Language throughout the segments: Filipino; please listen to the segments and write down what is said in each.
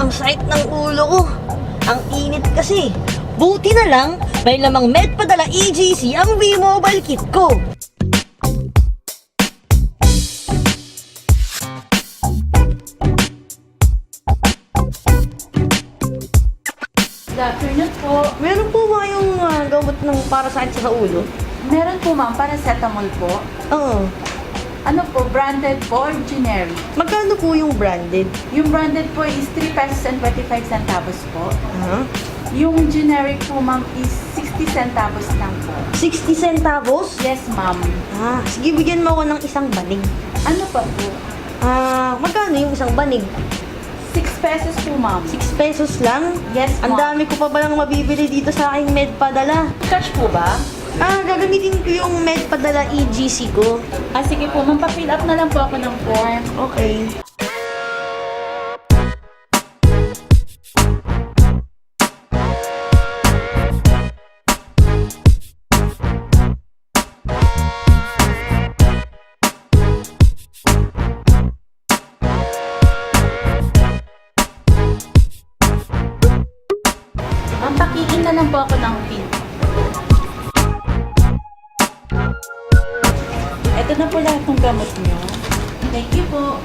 Ang sakit ng ulo ko. Ang init kasi. Buti na lang, may lamang Medpadala EGC ang V-Mobile kit ko. Good afternoon po. Meron po ba yung gamot ng para sa ulo? Meron po ma'am, paracetamol po. Oo. Ano po, branded po or generic? Magkano po yung branded? Yung branded po is 3 pesos and 25 centavos po. Yung generic po ma'am is 60 centavos lang po. 60 centavos? Yes ma'am. Sige, bigyan mo ako ng isang banig. Ano pa po? Magkano yung isang banig? 6 pesos po ma'am. 6 pesos lang? Yes Ang ma'am. dami ko pa palang mabibili dito sa aking Medpadala. Cash po ba? Gagamitin ko yung Medpadala EGC ko. Sige po ma'am, pa-fill up na lang po ako ng form. Okay. Pakiin na lang po ako ng pin. Ito na po lahat ng gamot niyo. Thank you po.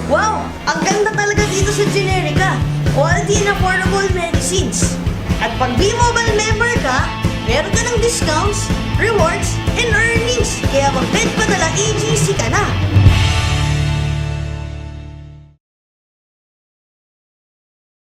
Wow! Ang ganda talaga dito sa Generica. Quality and affordable medicines. At pag B-Mobile member ka, meron ka ng discounts, rewards, and earnings. Kaya mag-Medpadala EGC ka na.